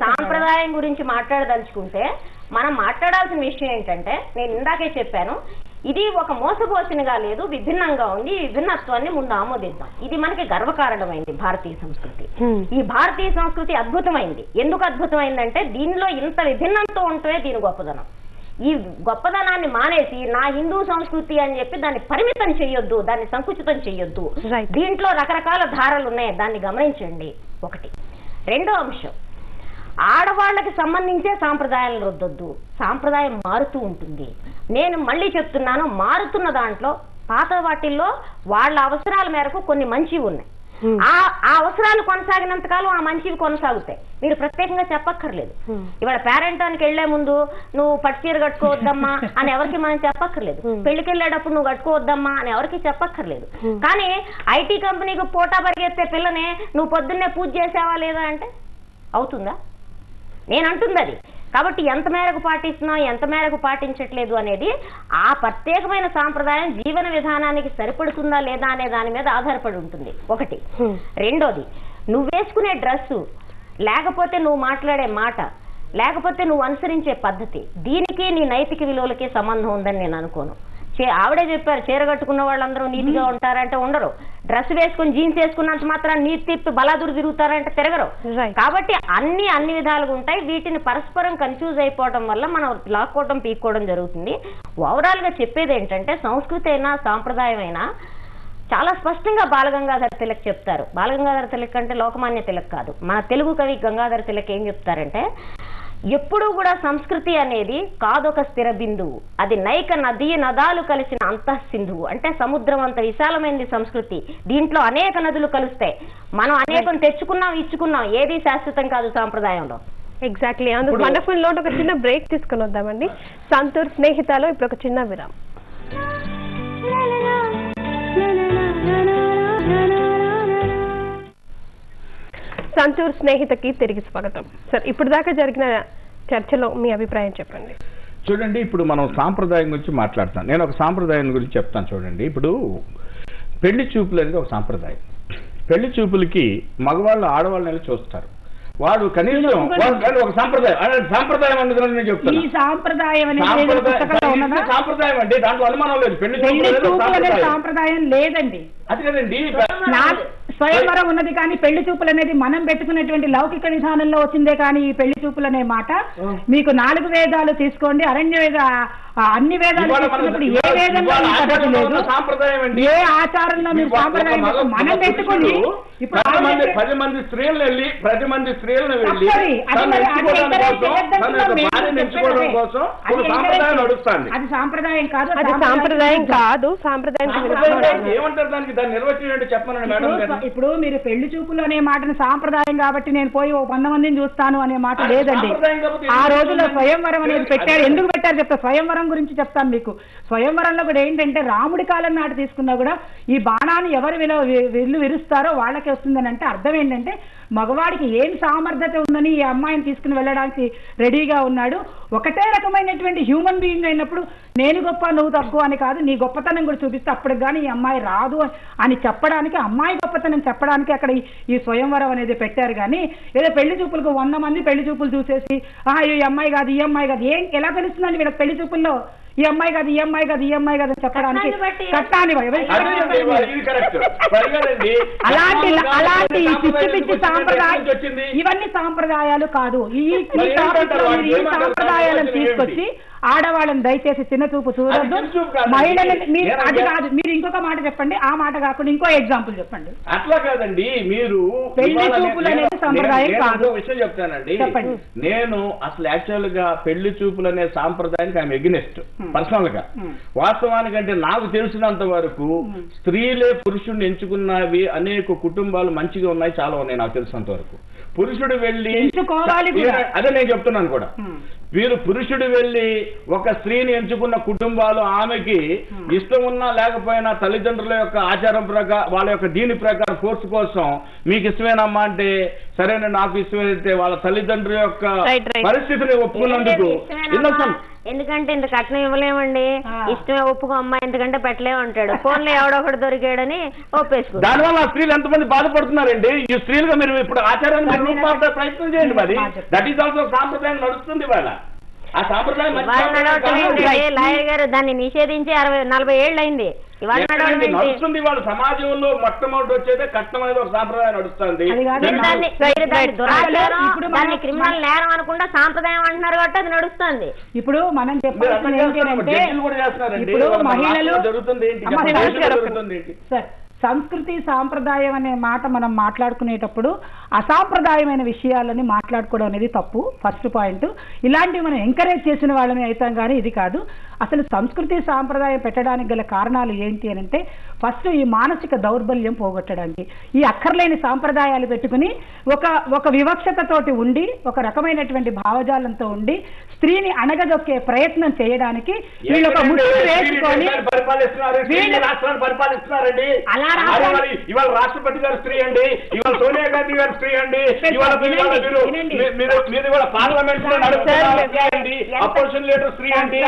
సాంప్రదాయం గురించి మాట్లాడదలుచుకుంటే మనం మాట్లాడాల్సిన విషయం ఏంటంటే, నేను ఇందాకే చెప్పాను, ఇది ఒక మోసపోసినగా లేదు, విభిన్నంగా ఉంది. ఈ విభిన్నత్వాన్ని ముందు ఆమోదిద్దాం. ఇది మనకి గర్వకారణమైంది భారతీయ సంస్కృతి. ఈ భారతీయ సంస్కృతి అద్భుతమైంది. ఎందుకు అద్భుతమైందంటే దీనిలో ఇంత విభిన్నంతో ఉంటే దీని గొప్పదనం. ఈ గొప్పదనాన్ని మానేసి నా హిందూ సంస్కృతి అని చెప్పి దాన్ని పరిమితం చేయొద్దు, దాన్ని సంకుచితం చేయొద్దు. దీంట్లో రకరకాల ధారలు ఉన్నాయి, దాన్ని గమనించండి. ఒకటి. రెండో అంశం, ఆడవాళ్ళకి సంబంధించే సాంప్రదాయాలను రుద్దొద్దు. సాంప్రదాయం మారుతూ ఉంటుంది. నేను మళ్ళీ చెప్తున్నాను, మారుతున్న దాంట్లో పాత వాటిల్లో వాళ్ళ అవసరాల మేరకు కొన్ని మంచివి ఉన్నాయి. ఆ అవసరాలు కొనసాగినంత కాలం ఆ మంచివి కొనసాగుతాయి. మీరు ప్రత్యేకంగా చెప్పక్కర్లేదు. ఇవాళ పేరెంటానికి వెళ్లే ముందు నువ్వు పట్టుచీర కట్టుకోవద్దమ్మా అని ఎవరికి మనం చెప్పక్కర్లేదు. పెళ్లికి వెళ్ళేటప్పుడు నువ్వు కట్టుకోవద్దమ్మా అని ఎవరికి చెప్పక్కర్లేదు. కానీ ఐటీ కంపెనీకి పోటా పరిగెత్తే పిల్లని నువ్వు పొద్దున్నే పూజ చేసావా లేదా అంటే అవుతుందా? నేను అంటుంది అది. కాబట్టి ఎంత మేరకు పాటిస్తున్నాం, ఎంత మేరకు పాటించట్లేదు అనేది ఆ ప్రత్యేకమైన సాంప్రదాయం జీవన విధానానికి సరిపడుతుందా లేదా అనే దాని మీద ఆధారపడి ఉంటుంది. ఒకటి. రెండోది, నువ్వు వేసుకునే డ్రెస్సు, లేకపోతే నువ్వు మాట్లాడే మాట, లేకపోతే నువ్వు అనుసరించే పద్ధతి, దీనికి నీ నైతిక విలువలకి సంబంధం ఉందని నేను అనుకోను. ఆవిడే చెప్పారు, చీర కట్టుకున్న వాళ్ళందరూ నీతిగా ఉంటారంటే ఉండరు. డ్రెస్ వేసుకుని జీన్స్ వేసుకున్నంత మాత్రం నీతి తిప్పి బలాదురు తిరుగుతారంటే తిరగరు. కాబట్టి అన్ని విధాలుగా ఉంటాయి. వీటిని పరస్పరం కన్ఫ్యూజ్ అయిపోవడం వల్ల మనం లాక్కోవడం పీక్కోవడం జరుగుతుంది. ఓవరాల్ గా చెప్పేది ఏంటంటే, సంస్కృతి అయినా సాంప్రదాయం అయినా చాలా స్పష్టంగా బాలగంగాధర తిలక్ చెప్తారు. బాలగంగాధర తిలక్ అంటే లోకమాన్య తిలక్ కాదు, మన తెలుగు కవి గంగాధర తిలక్ ఏం చెప్తారంటే, ఎప్పుడూ కూడా సంస్కృతి అనేది కాదొక స్థిర బిందువు, అది నైక నదీ నదాలు కలిసిన అంతఃసింధువు. అంటే సముద్రం అంత విశాలమైనది సంస్కృతి. దీంట్లో అనేక నదులు కలుస్తాయి. మనం అనేకం తెచ్చుకున్నాం, ఇచ్చుకున్నాం, ఏది శాశ్వతం కాదు సాంప్రదాయంలో. ఎగ్జాక్ట్లీ. అందుకు వండర్ఫుల్ నోట్ ఒక చిన్న బ్రేక్ తీసుకుని వద్దామండి. సంతూర్ స్నేహితాలో ఇప్పుడు ఒక చిన్న విరామం. సంతూర్ స్నేహితకి తిరిగి స్వాగతం. సార్, ఇప్పుడు దాకా జరిగిన చర్చలో మీ అభిప్రాయం చెప్పండి. చూడండి, ఇప్పుడు మనం సాంప్రదాయం గురించి మాట్లాడుతాం. నేను ఒక సాంప్రదాయం గురించి చెప్తాను. చూడండి, ఇప్పుడు పెళ్లి చూపులు అనేది ఒక సాంప్రదాయం. పెళ్లి చూపులకి మగవాళ్ళు ఆడవాళ్ళని చూస్తారు. వాడు కనీసం ఒక సాంప్రదాయం అందుకని నేను చెప్తాను. ఈ సాంప్రదాయం సాంప్రదాయం అండి, దాంట్లో అనుమానం లేదు. పెళ్లి సాంప్రదాయం లేదండి. అది కదండి, స్వయంవరం ఉన్నది కానీ పెళ్లి చూపులు అనేది మనం పెట్టుకున్నటువంటి లౌకిక విధానంలో వచ్చిందే కానీ ఈ పెళ్లి చూపులు అనే మాట మీకు 4 వేదాలు తీసుకోండి, అన్ని వేదాలు తీసుకున్నప్పుడు ఏ వేదంలో ఏ ఆచారంలో మీరు సాంప్రదాయం మనం పెట్టుకోండి. ఇప్పుడు 10 మంది స్త్రీలను వెళ్ళి అది సాంప్రదాయం కాదు. అది సాంప్రదాయం కాదు. సాంప్రదాయం ఏమంటారు దానికి? దాన్ని నిర్వచనం చెప్పమని మేడం. ఇప్పుడు మీరు పెళ్లి చూపులు అనే మాటను సాంప్రదాయం కాబట్టి నేను పోయి 100 మందిని చూస్తాను అనే మాట లేదండి. ఆ రోజుల్లో స్వయంవరం అనేది పెట్టారు. ఎందుకు పెట్టారు చెప్తా. స్వయంవరం గురించి చెప్తాను మీకు. స్వయంవరంలో కూడా ఏంటంటే రాముడి కాలం నాటి తీసుకున్నా కూడా ఈ బాణాన్ని ఎవరు విల్లు విరుస్తారో వాళ్ళకే వస్తుందని అంటే అర్థం ఏంటంటే మగవాడికి ఏం సామర్థ్యత ఉందని ఈ అమ్మాయిని తీసుకుని వెళ్ళడానికి రెడీగా ఉన్నాడు. ఒకటే రకమైనటువంటి హ్యూమన్ బీయింగ్ అయినప్పుడు నేను గొప్ప నువ్వు తక్కువ అని కాదు, నీ గొప్పతనం కూడా చూపిస్తే అప్పటికి కానీ ఈ అమ్మాయి రాదు అని చెప్పడానికి, అమ్మాయి గొప్పతనం చెప్పడానికి అక్కడ ఈ స్వయంవరం అనేది పెట్టారు. కానీ ఏదో పెళ్లి చూపులకు 100 మంది పెళ్లి చూపులు చూసేసి ఈ అమ్మాయి కాదు ఈ అమ్మాయి కాదు ఎలా తెలుస్తుందండి వీళ్ళకి పెళ్లి చూపుల్లో ఈ అమ్మాయి కాదు ఈ అమ్మాయి కాదు ఈ అమ్మాయి కాదు చెప్పడానికి కట్టాని అలాంటి పిచ్చి పిచ్చి సాంప్రదాయం ఇవన్నీ సాంప్రదాయాలు కాదు. ఈ సాంప్రదాయాలను తీసుకొచ్చి ఆడవాళ్ళని దయచేసి చిన్న చూపు చూడద్దు. మహిళలని అది కాదు. మీరు ఇంకొక మాట చెప్పండి, ఆ మాట కాకుండా ఇంకో ఎగ్జాంపుల్ చెప్పండి. అట్లా కాదండి, మీరు పెళ్లి చూపులు అనేది సంప్రదాయం కాదు. విషయం చెప్తానండి. నేను అసలు యాక్చువల్ గా పెళ్లి చూపులు అనే సాంప్రదాయానికి ఆమె ఎగ్నెస్ట్ పర్సనల్ గా. వాస్తవానికంటే నాకు తెలిసినంత వరకు స్త్రీలే పురుషుడిని ఎంచుకున్నవి అనేక కుటుంబాలు మంచిగా ఉన్నాయి, చాలా ఉన్నాయి నాకు తెలిసినంత వరకు. పురుషుడు వెళ్ళి అదే నేను చెప్తున్నాను కూడా, వీరు పురుషుడు వెళ్ళి ఒక స్త్రీని ఎంచుకున్న కుటుంబాలు ఆమెకి ఇష్టం ఉన్నా లేకపోయినా తల్లిదండ్రుల యొక్క ఆచారం ప్రకారం వాళ్ళ యొక్క దీని ప్రకారం ఫోర్స్ కోసం మీకు ఇష్టమేనమ్మా అంటే సరేనా నాకు ఇష్టమైతే వాళ్ళ తల్లిదండ్రుల యొక్క పరిస్థితిని ఒప్పుకున్నందుకు ఎందుకంటే ఇంత కట్నం ఇవ్వలేమండి, ఇష్టమే ఒప్పుకో అమ్మాయి ఎందుకంటే పెట్టలేమంటాడు, ఫోన్లో ఎవడో ఒకటి దొరికాడని ఒప్పేసుకో. దానివల్ల స్త్రీలు ఎంతమంది బాధపడుతున్నారండి. ఈ స్త్రీలుగా మీరు ఇప్పుడు ఆచారాన్ని రూపమార్చే ప్రయత్నం చేయండి. మరి దట్ ఈస్ ఆల్సో సాంప్రదాయం నడుస్తుంది వాళ్ళ. ఆ సాంప్రదాయం లాయర్ గారు దాన్ని నిషేధించి 40 ఏళ్ళు అయింది. నడుస్తుంది వాళ్ళ సమాజంలో మొట్టమొదటి వచ్చేదే కట్నం అనేది ఒక సాంప్రదాయం నడుస్తుంది. దాన్ని క్రిమినల్ నేరం అనుకుంటా సాంప్రదాయం అంటున్నారు కాబట్టి అది నడుస్తుంది. ఇప్పుడు మనం చెప్పాల్సింది ఏంటంటే ఇప్పుడు మహిళలు సంస్కృతి సాంప్రదాయం అనే మాట మనం మాట్లాడుకునేటప్పుడు అసాంప్రదాయమైన విషయాలని మాట్లాడుకోవడం అనేది తప్పు. First point. ఇలాంటివి మనం ఎంకరేజ్ చేసిన వాళ్ళని అవుతాం కానీ ఇది కాదు. అసలు సంస్కృతి సాంప్రదాయం పెట్టడానికి గల కారణాలు ఏంటి అని అంటే ఫస్ట్ ఈ మానసిక దౌర్బల్యం పోగొట్టడానికి. ఈ అక్కర్లేని సాంప్రదాయాలు పెట్టుకుని ఒక వివక్షతతోటి ఉండి ఒక రకమైనటువంటి భావజాలంతో ఉండి స్త్రీని అణగదొక్కే ప్రయత్నం చేయడానికి వీళ్ళు ఒక ముసుగు వేసుకొని అలా ఇవాళ రాష్ట్రపతి గారు స్త్రీ అండి, ఇవాళ సోనియా గాంధీ గారు స్త్రీ అండి, ఇవాళ మీరు ఇవాళ పార్లమెంట్ లో నడుపుతున్నారండి, అపోజిషన్ లీడర్ స్త్రీ అండి,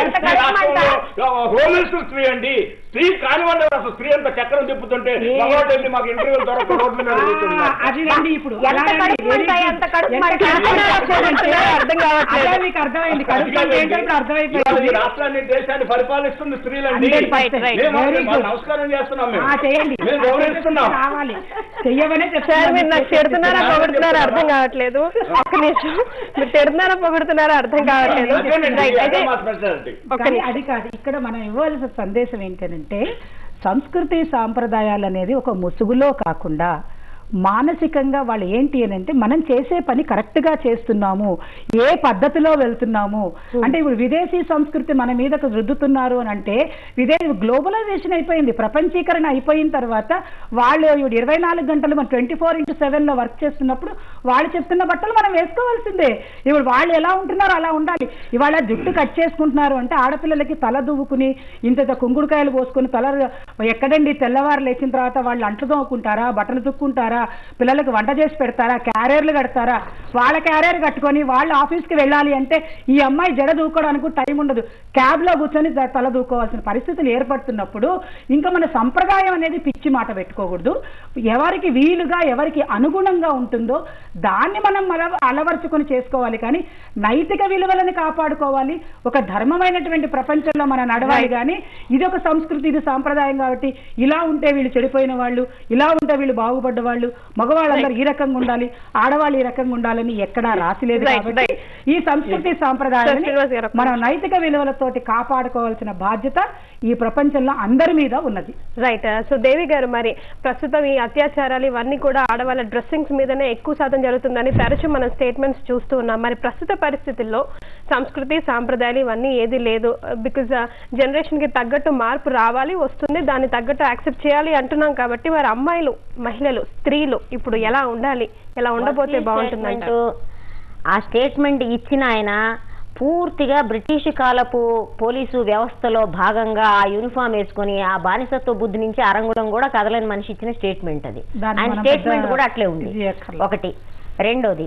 హోమ్ మినిస్టర్ స్త్రీ అండి. స్త్రీ కానివ్వండి అసలు స్త్రీ అంత చక్రం తిప్పుతుంటే మగవాడు మాకు ఇంటర్వ్యూలు దొరక రోడ్ల మీద రాష్ట్రాన్ని దేశాన్ని పరిపాలిస్తుంది స్త్రీలండి. నమస్కారం చేస్తున్నాం, మేము గౌరవిస్తున్నాం. నాకు తిడుతున్నారా పొగుడుతున్నారా అర్థం కావట్లేదు. ఒక్క నిమిషం, మీరు తిడుతున్నారా పొగుడుతున్నారా అర్థం కావట్లేదు. అది కాదు, ఇక్కడ మనం ఇవ్వాల్సిన సందేశం ఏంటంటే సంస్కృతి సాంప్రదాయాలు అనేది ఒక ముసుగులో కాకుండా మానసికంగా వాళ్ళు ఏంటి అని అంటే మనం చేసే పని కరెక్ట్ గా చేస్తున్నాము, ఏ పద్ధతిలో వెళ్తున్నాము అంటే ఇప్పుడు విదేశీ సంస్కృతి మన మీదకు రుద్దుతున్నారు అని అంటే గ్లోబలైజేషన్ అయిపోయింది, ప్రపంచీకరణ అయిపోయిన తర్వాత వాళ్ళు 24 గంటలు మనం 24/7 లో వర్క్ చేస్తున్నప్పుడు వాళ్ళు చెప్తున్న బట్టలు మనం వేసుకోవాల్సిందే. ఇప్పుడు వాళ్ళు ఎలా ఉంటున్నారో అలా ఉండాలి. ఇవాళ జుట్టు కట్ చేసుకుంటున్నారు అంటే ఆడపిల్లలకి తల దువ్వుకుని ఇంత కుంకుడుకాయలు పోసుకుని తల ఎక్కడండి తెల్లవారు లేచిన తర్వాత వాళ్ళు అంట్లు తోముకుంటారా, బట్టలు తుక్కుంటారా, పెడతారా, పిల్లలకు వంట చేసి పెడతారా, క్యారియర్లు కడతారా? వాళ్ళ క్యారియర్ కట్టుకొని వాళ్ళు ఆఫీస్కి వెళ్ళాలి అంటే ఈ అమ్మాయి జడ దూకోవడానికి టైం ఉండదు, క్యాబ్లో కూర్చొని తల దూకోవాల్సిన పరిస్థితులు ఏర్పడుతున్నప్పుడు ఇంకా మన సంప్రదాయం అనేది పిచ్చి మాట పెట్టుకోకూడదు. ఎవరికి వీలుగా ఎవరికి అనుగుణంగా ఉంటుందో దాన్ని మనం అలవర్చుకొని చేసుకోవాలి. కానీ నైతిక విలువలను కాపాడుకోవాలి, ఒక ధర్మమైనటువంటి ప్రపంచంలో మనం నడవాలి. కానీ ఇది ఒక సంస్కృతి, ఇది సాంప్రదాయం కాబట్టి ఇలా ఉంటే వీళ్ళు చెడిపోయిన వాళ్ళు, ఇలా ఉంటే వీళ్ళు బాగుపడ్డ వాళ్ళు, మగవాళ్ళందరూ ఈ రకంగా ఉండాలి, ఆడవాళ్ళు ఈ రకంగా ఉండాలని ఎక్కడా రాసిలేదు. కాబట్టి ఈ సంస్కృతి సాంప్రదాయాన్ని మనం నైతిక విలువలతోటి కాపాడుకోవాల్సిన బాధ్యత ఈ ప్రపంచంలో అందరి మీద ఉన్నది. రైట్. సో దేవి గారు, మరి ప్రస్తుతం ఈ అత్యాచారాలు ఇవన్నీ కూడా ఆడవాళ్ళ డ్రెస్సింగ్స్ మీదనే ఎక్కువ శాతం జరుగుతుందని తరచూ మనం స్టేట్మెంట్స్ చూస్తూ ఉన్నాం. మరి ప్రస్తుత పరిస్థితుల్లో సంస్కృతి సాంప్రదాయాలు ఇవన్నీ ఏది లేదు, బికాజ్ జనరేషన్ కి తగ్గట్టు మార్పు రావాలి, వస్తుంది, దాన్ని తగ్గట్టు యాక్సెప్ట్ చేయాలి అంటున్నాం. కాబట్టి మరి అమ్మాయిలు, మహిళలు, స్త్రీలు ఇప్పుడు ఎలా ఉండాలి, ఎలా ఉండబోతే బాగుంటుందంట? ఆ స్టేట్మెంట్ ఇచ్చిన ఆయన పూర్తిగా బ్రిటిష్ కాలపు పోలీసు వ్యవస్థలో భాగంగా ఆ యూనిఫామ్ వేసుకొని ఆ బానిసత్వ బుద్ధి నుంచి అరంగుళం కూడా కదలని మనిషి ఇచ్చిన స్టేట్మెంట్ అది. ఆయన స్టేట్మెంట్ కూడా అట్లే ఉంది. ఒకటి. రెండోది,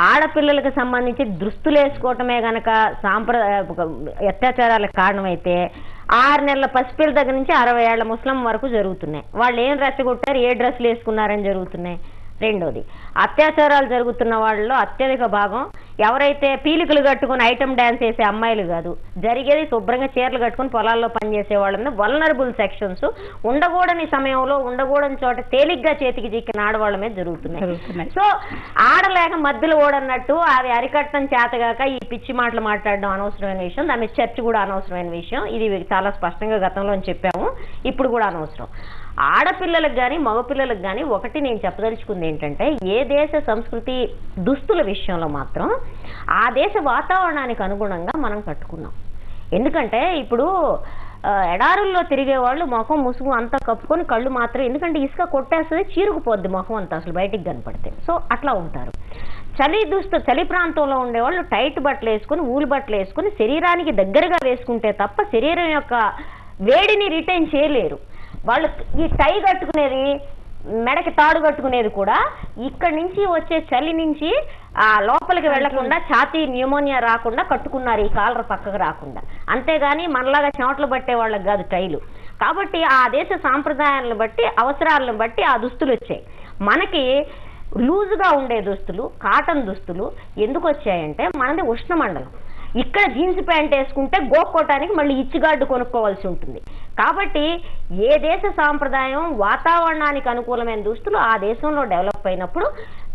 ఆడపిల్లలకు సంబంధించి దుస్తులు వేసుకోవటమే గనక అత్యాచారాలకు కారణమైతే 6 నెలల పసిపిల్ల దగ్గర నుంచి 60 ఏళ్ల ముస్లిం వరకు జరుగుతున్నాయి. వాళ్ళు ఏం రెచ్చగొట్టారు, ఏ డ్రెస్సులు వేసుకున్నారని జరుగుతున్నాయి. రెండోది, అత్యాచారాలు జరుగుతున్న వాళ్ళలో అత్యధిక భాగం ఎవరైతే పీలికలు కట్టుకుని ఐటమ్ డ్యాన్స్ వేసే అమ్మాయిలు కాదు, జరిగేది శుభ్రంగా చీరలు కట్టుకుని పొలాల్లో పనిచేసే వాళ్ళని వల్నరబుల్ సెక్షన్స్, ఉండకూడని సమయంలో ఉండకూడని చోట తేలిగ్గా చేతికి చిక్కిన ఆడవాళ్ళ మీద జరుగుతున్నాయి. సో ఆడలేక మధ్యలో ఓడన్నట్టు అది అరికట్టడం చేతగాక ఈ పిచ్చి మాటలు మాట్లాడడం అనవసరమైన విషయం, దాని మీద చర్చ కూడా అనవసరమైన విషయం. ఇది చాలా స్పష్టంగా గతంలో చెప్పాము, ఇప్పుడు కూడా అనవసరం. ఆడపిల్లలకు కానీ మగపిల్లలకు కానీ ఒకటి నేను చెప్పదలుచుకుంది ఏంటంటే, ఏ దేశ సంస్కృతి దుస్తుల విషయంలో మాత్రం ఆ దేశ వాతావరణానికి అనుగుణంగా మనం కట్టుకున్నాం. ఎందుకంటే ఇప్పుడు ఎడారుల్లో తిరిగే వాళ్ళు ముఖం ముసుగు అంతా కప్పుకొని కళ్ళు మాత్రం, ఎందుకంటే ఇసుక కొట్టేస్తుంది, చీరుకుపోద్ది ముఖం అంతా అసలు బయటికి కనపడితే. సో అట్లా ఉంటారు. చలి ప్రాంతంలో ఉండేవాళ్ళు టైట్ బట్టలు వేసుకుని, ఊలు బట్టలు వేసుకుని శరీరానికి దగ్గరగా వేసుకుంటే తప్ప శరీరం యొక్క వేడిని రిటైన్ చేయలేరు. వాళ్ళు ఈ టై కట్టుకునేది, మెడకి తాడు కట్టుకునేది కూడా ఇక్కడి నుంచి వచ్చే చలి నుంచి ఆ లోపలికి వెళ్లకుండా, ఛాతీ న్యూమోనియా రాకుండా కట్టుకున్నారు, ఈ కాలర్ పక్కకు రాకుండా. అంతేగాని మనలాగా చెమటలు పట్టే వాళ్ళకి కాదు టైలు. కాబట్టి ఆ దేశ సాంప్రదాయాలను బట్టి, అవసరాలను బట్టి ఆ దుస్తులు వచ్చాయి. మనకి లూజుగా ఉండే దుస్తులు, కాటన్ దుస్తులు ఎందుకు వచ్చాయంటే మనది ఉష్ణమండలం. ఇక్కడ జీన్స్ ప్యాంట్ వేసుకుంటే గోక్కోటానికి మళ్ళీ ఇచ్చిగాడ్డు కొనుక్కోవాల్సి ఉంటుంది. కాబట్టి ఏ దేశ సాంప్రదాయం, వాతావరణానికి అనుకూలమైన దుస్తులు ఆ దేశంలో డెవలప్ అయినప్పుడు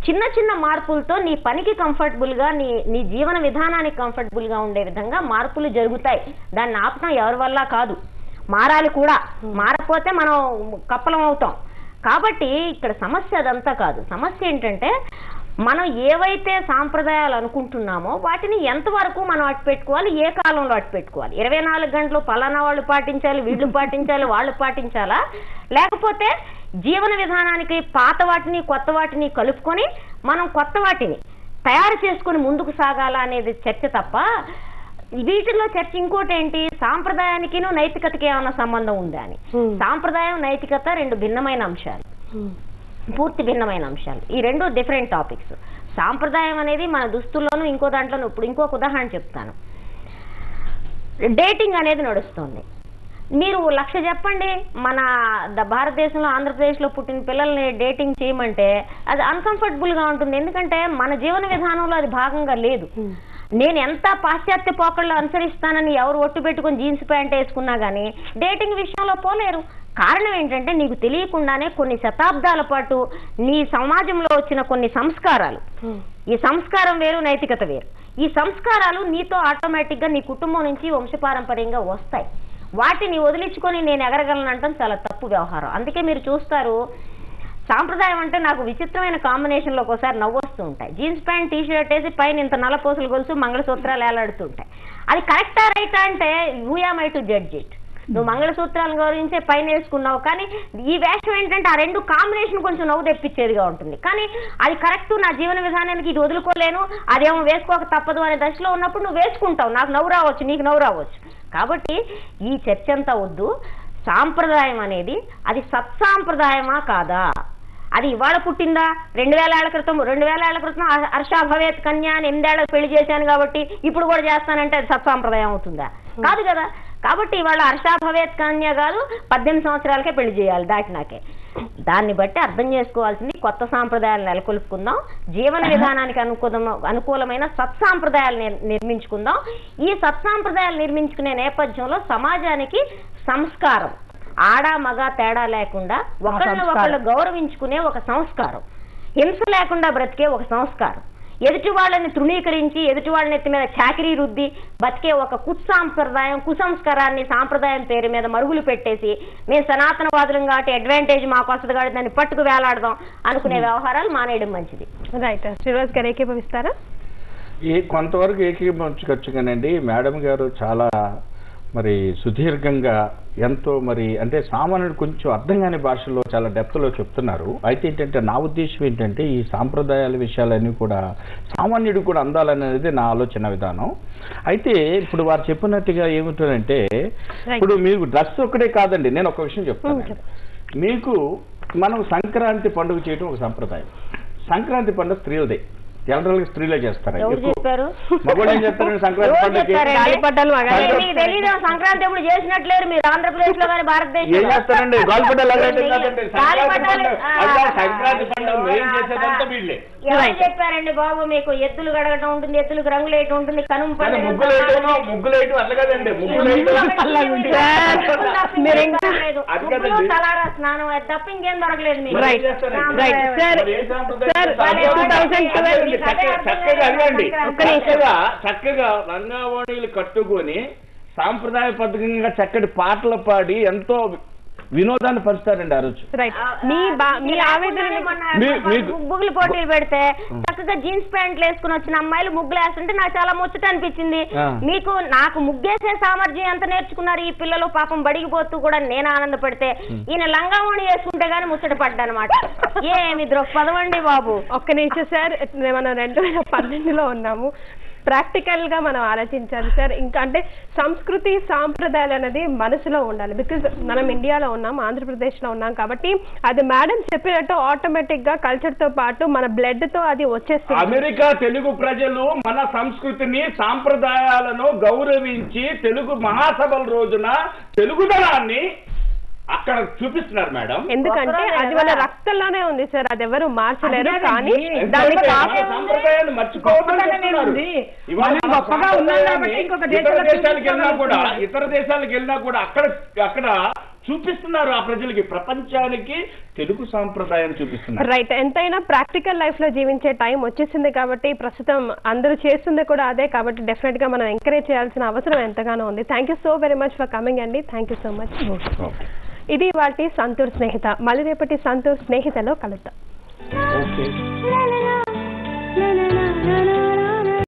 చిన్న చిన్న మార్పులతో నీ పనికి కంఫర్టబుల్గా, నీ జీవన విధానానికి కంఫర్టబుల్గా ఉండే విధంగా మార్పులు జరుగుతాయి. దాన్ని ఆపటం ఎవరి వల్ల కాదు, మారాలి కూడా. మారకపోతే మనం కప్పలం అవుతాం. కాబట్టి ఇక్కడ సమస్య అదంతా కాదు. సమస్య ఏంటంటే, మనం ఏవైతే సాంప్రదాయాలు అనుకుంటున్నామో వాటిని ఎంతవరకు మనం అట్టు పెట్టుకోవాలి, ఏ కాలంలో అట్టు పెట్టుకోవాలి. 24 గంటలు పలానా వాళ్ళు పాటించాలి, వీళ్ళు పాటించాలి, వాళ్ళు పాటించాలా, లేకపోతే జీవన విధానానికి పాత వాటిని కొత్త వాటిని కలుపుకొని మనం కొత్త వాటిని తయారు చేసుకుని ముందుకు సాగాల అనేది చర్చ తప్ప, వీటిల్లో చర్చ ఇంకోటి ఏంటి, సాంప్రదాయానికి నైతికతకి ఏమైనా సంబంధం ఉందా అని. సాంప్రదాయం, నైతికత రెండు భిన్నమైన అంశాలు, పూర్తి భిన్నమైన అంశాలు. ఈ రెండు డిఫరెంట్ టాపిక్స్. సాంప్రదాయం అనేది మన దుస్తుల్లోనూ ఇంకో దాంట్లోనూ, ఇప్పుడు ఇంకొక ఉదాహరణ చెప్తాను. డేటింగ్ అనేది నడుస్తుంది. మీరు 1,00,000 చెప్పండి, మన భారతదేశంలో ఆంధ్రప్రదేశ్లో పుట్టిన పిల్లల్ని డేటింగ్ చేయమంటే అది అన్కంఫర్టబుల్గా ఉంటుంది. ఎందుకంటే మన జీవన విధానంలో అది భాగంగా లేదు. నేను ఎంత పాశ్చాత్య పోకళ్ళు అనుసరిస్తానని ఎవరు ఒట్టు పెట్టుకుని జీన్స్ ప్యాంట్ వేసుకున్నా కానీ డేటింగ్ విషయంలో పోలేరు. కారణం ఏంటంటే, నీకు తెలియకుండానే కొన్ని శతాబ్దాల పాటు నీ సమాజంలో వచ్చిన కొన్ని సంస్కారాలు, ఈ సంస్కారం వేరు, నైతికత వేరు, ఈ సంస్కారాలు నీతో ఆటోమేటిక్గా నీ కుటుంబం నుంచి వంశపారంపర్యంగా వస్తాయి. వాటిని వదిలించుకొని నేను ఎగరగలనంటాం చాలా తప్పు వ్యవహారం. అందుకే మీరు చూస్తారు, సాంప్రదాయం అంటే నాకు విచిత్రమైన కాంబినేషన్లో ఒకసారి నవ్వొస్తూ ఉంటాయి. జీన్స్ ప్యాంట్, టీ షర్ట్ వేసి పైన ఇంత నల్లపోసలు గొలుసు, మంగళసూత్రాలు వేలాడుతూ ఉంటాయి. అది కరెక్టా రైటా అంటే who am I to judge it. నువ్వు మంగళసూత్రాలను గౌరవించే పైన వేసుకున్నావు, కానీ ఈ వేషం ఏంటంటే ఆ రెండు కాంబినేషన్ కొంచెం నవ్వు తెప్పించేదిగా ఉంటుంది. కానీ అది కరెక్ట్, నా జీవన విధానానికి ఇది వదులుకోలేను, అదేమో వేసుకోక తప్పదు అనే దశలో ఉన్నప్పుడు నువ్వు వేసుకుంటావు. నాకు నవ్వు రావచ్చు, నీకు నవ్వు రావచ్చు. కాబట్టి ఈ చర్చ అంతా వద్దు. సాంప్రదాయం అనేది అది సత్సాంప్రదాయమా కాదా, అది ఇవాళ పుట్టిందా? 2000 ఏళ్ల క్రితం 2000 ఏళ్ల క్రితం హర్షా భవేత్ కన్యా అని 8 ఏళ్లకు పెళ్లి చేశాను కాబట్టి ఇప్పుడు కూడా చేస్తానంటే అది సత్సాంప్రదాయం అవుతుందా? కాదు కదా. కాబట్టి ఇవాళ హర్షా భవేత్ కన్యా కాదు, 18 సంవత్సరాలకే పెళ్లి చేయాలి దాటినాకే. దాన్ని బట్టి అర్థం చేసుకోవాల్సింది కొత్త సాంప్రదాయాలు నెలకొల్పుకుందాం, జీవన విధానానికి అనుకూలమైన సత్సాంప్రదాయాలు నిర్మించుకుందాం. ఈ సత్సాంప్రదాయాలు నిర్మించుకునే నేపథ్యంలో సమాజానికి సంస్కారం, ఆడ మగ తేడా లేకుండా ఒకళ్ళు గౌరవించుకునే ఒక సంస్కారం, హింస లేకుండా బ్రతికే ఒక సంస్కారం, ఎదుటి వాళ్ళని తృణీకరించి ఎదుటి వాళ్ళని ఎత్తి మీద చాకరీ రుద్ది బతికే ఒక కుత్సాంప్రదాయం, కుసంస్కారాన్ని సాంప్రదాయం పేరు మీద మరుగులు పెట్టేసి మేము సనాతనవాదులం కాబట్టి అడ్వాంటేజ్ మాకు వస్తుంది కాబట్టి దాన్ని పట్టుకు వేలాడదాం అనుకునే వ్యవహారాలు మానేయడం మంచిది. రైట్. శ్రీనివాస్ గారు ఏకీభవిస్తారా? కొంతవరకు ఏకీభవించవచ్చు కానండి. మేడం గారు చాలా మరి సుదీర్ఘంగా ఎంతో మరి అంటే సామాన్యుడు కొంచెం అర్థం కాని భాషలో చాలా డెప్త్లో చెప్తున్నారు. అయితే ఏంటంటే నా ఉద్దేశం ఏంటంటే ఈ సాంప్రదాయాల విషయాలన్నీ కూడా సామాన్యుడు కూడా అందాలనేది నా ఆలోచన విధానం. అయితే ఇప్పుడు వారు చెప్పినట్టుగా ఏమిటంటే ఇప్పుడు మీకు డ్రెస్ ఒక్కటే కాదండి, నేను ఒక విషయం చెప్తాను. మీకు మనం సంక్రాంతి పండుగ చేయడం ఒక సంప్రదాయం. సంక్రాంతి పండుగ స్త్రీలదే, జనరల్ గా స్త్రీలే చేస్తారు. మగవాళ్ళు ఏం చేస్తారండి సంక్రాంతి పండుగ? సంక్రాంతి ఎప్పుడు చేసినట్లేరు మీరు ఆంధ్రప్రదేశ్ లో కానీ భారతదేశం ఏం చేస్తారండి? గాలిపటాలు సంక్రాంతి పండుగ ఏం చేసేదంతా వీళ్ళే. ఎవరు చెప్పారండి బాబు మీకు? ఎత్తులు గడగటం ఉంటుంది, ఎత్తులకు రంగులు వేయటం ఉంటుంది, కనుమ ముగ్గులేయటం అట్లా కదండి. తలారా స్నానం తప్ప ఇంకేం దొరకలేదు మీకు. చక్కగా రంగావణిలు కట్టుకొని సాంప్రదాయబద్ధంగా చక్కటి పాటలు పాడి ఎంతో వినోదాన్ని పరుస్తారండి ఆ రోజు. ముగ్గులు పోటీలు పెడితే చక్కగా జీన్స్ ప్యాంట్లు వేసుకుని వచ్చిన అమ్మాయిలు ముగ్గులు వేస్తుంటే నాకు చాలా ముచ్చట అనిపించింది. నాకు ముగ్గేసే సామర్థ్యం ఎంత నేర్చుకున్నారు ఈ పిల్లలు, పాపం బడిగిపోతూ కూడా నేను ఆనందపడితే ఈయన లంగావణి వేసుకుంటే గానీ ముచ్చట పడ్డానమాట. ఏమి దృక్పథం అండి బాబు. ఒక్క నిమిషం సార్, మనం 2012లో ఉన్నాము. ప్రాక్టికల్ గా మనం ఆలోచించాలి సార్. ఇంకా అంటే సంస్కృతి సాంప్రదాయాలు అనేది మనసులో ఉండాలి. బికాజ్ మనం ఇండియాలో ఉన్నాం, ఆంధ్రప్రదేశ్ లో ఉన్నాం కాబట్టి అది మేడం చెప్పినట్టు ఆటోమేటిక్ గా కల్చర్ తో పాటు మన బ్లడ్ తో అది వచ్చేస్తుంది. అమెరికా తెలుగు ప్రజలు మన సంస్కృతిని సాంప్రదాయాలను గౌరవించి తెలుగు మహాసభల రోజున తెలుగుదనాన్ని అక్కడ చూపిస్తున్నారు మేడం. ఎందుకంటే అది మన రక్తంలోనే ఉంది సార్, అది ఎవరు మార్చలేరు. కానీ దాన్ని సంప్రదాయాన్ని మర్చిపోవద్దని ఇతర దేశాలకు వెళ్ళినా కూడా అక్కడ చూపిస్తున్నారు ఆ ప్రజలకి, ప్రపంచానికి తెలుగు సాంప్రదాయాన్ని చూపిస్తున్నారు. రైట్. ఎంతైనా ప్రాక్టికల్ లైఫ్ లో జీవించే టైం వచ్చేసింది కాబట్టి ప్రస్తుతం అందరూ చేస్తుంది కూడా అదే కాబట్టి డెఫినెట్ గా మనం ఎంకరేజ్ చేయాల్సిన అవసరం ఎంతగానో ఉంది. Thank you so very much for coming అండి. Thank you so much. ఇది వాటి సంతూర్ స్నేహిత. మళ్ళీ రేపటి సంతూర్ స్నేహితలో కలుద్దాం.